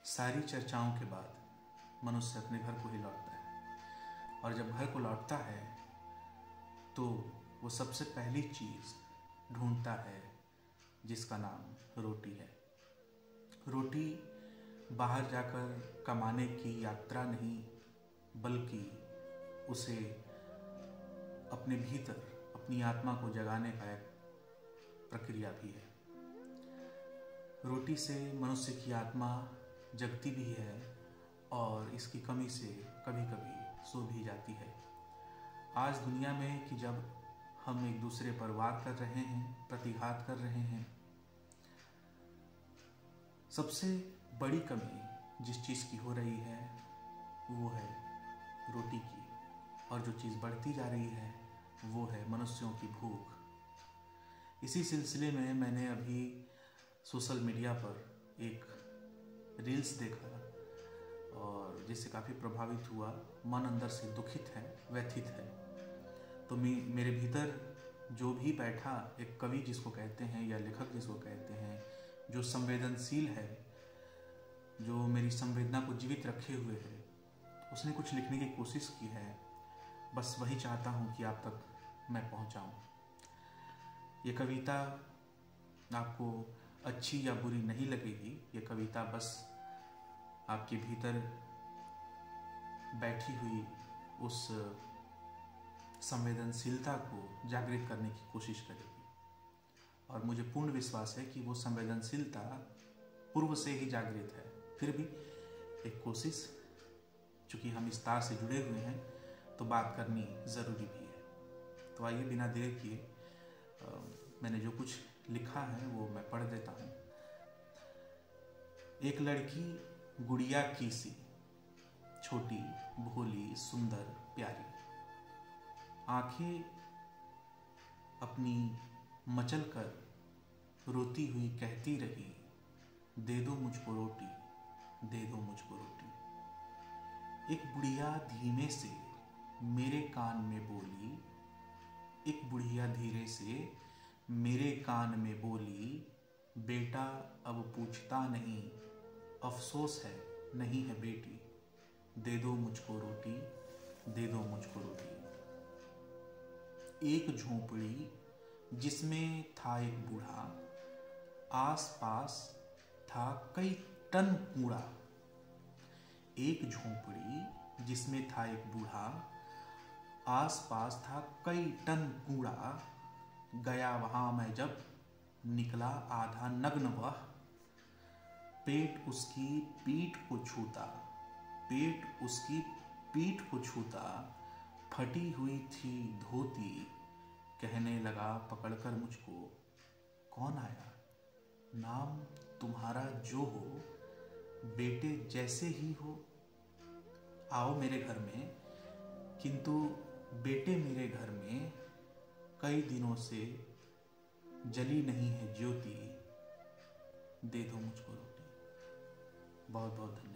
सारी चर्चाओं के बाद मनुष्य अपने घर को ही लौटता है, और जब घर को लौटता है तो वो सबसे पहली चीज़ ढूंढता है जिसका नाम रोटी है। रोटी बाहर जाकर कमाने की यात्रा नहीं, बल्कि उसे अपने भीतर अपनी आत्मा को जगाने का एक प्रक्रिया भी है। रोटी से मनुष्य की आत्मा जगती भी है और इसकी कमी से कभी कभी सो भी जाती है। आज दुनिया में कि जब हम एक दूसरे पर वार कर रहे हैं, प्रतिघात कर रहे हैं, सबसे बड़ी कमी जिस चीज़ की हो रही है वो है रोटी की, और जो चीज़ बढ़ती जा रही है वो है मनुष्यों की भूख। इसी सिलसिले में मैंने अभी सोशल मीडिया पर एक रील्स देखा और जिससे काफ़ी प्रभावित हुआ। मन अंदर से दुखित है, व्यथित है। तो मेरे भीतर जो भी बैठा, एक कवि जिसको कहते हैं या लेखक जिसको कहते हैं, जो संवेदनशील है, जो मेरी संवेदना को जीवित रखे हुए है, उसने कुछ लिखने की कोशिश की है। बस वही चाहता हूँ कि आप तक मैं पहुँचाऊँ। ये कविता आपको अच्छी या बुरी नहीं लगेगी। ये कविता बस आपके भीतर बैठी हुई उस संवेदनशीलता को जागृत करने की कोशिश करेगी, और मुझे पूर्ण विश्वास है कि वो संवेदनशीलता पूर्व से ही जागृत है। फिर भी एक कोशिश, चूँकि हम इस तार से जुड़े हुए हैं तो बात करनी ज़रूरी भी है। तो आइए बिना देर किए मैंने जो कुछ लिखा है वो मैं पढ़ देता हूँ। एक लड़की गुड़िया की सी, छोटी, भोली, सुंदर, प्यारी, आंखें अपनी मचल कर रोती हुई कहती रही, दे दो मुझको रोटी, दे दो मुझको रोटी। एक बुढ़िया धीमे से मेरे कान में बोली, एक बुढ़िया धीरे से मेरे कान में बोली, बेटा अब पूछता नहीं, अफसोस है नहीं है बेटी, दे दो मुझको रोटी, दे दो मुझको रोटी। एक झोंपड़ी जिसमें था एक बूढ़ा, आस पास था कई टन कूड़ा। एक झोंपड़ी जिसमें था एक बूढ़ा, आस पास था कई टन कूड़ा। गया वहां मैं जब, निकला आधा नग्न वह, पेट उसकी पीठ को छूता, पेट उसकी पीठ को छूता, फटी हुई थी धोती, कहने लगा पकड़कर मुझको, कौन आया, नाम तुम्हारा जो हो, बेटे जैसे ही हो, आओ मेरे घर में, किंतु बेटे मेरे घर में कई दिनों से जली नहीं है ज्योति, दे दो मुझको रोटी। बहुत बहुत धन्यवाद।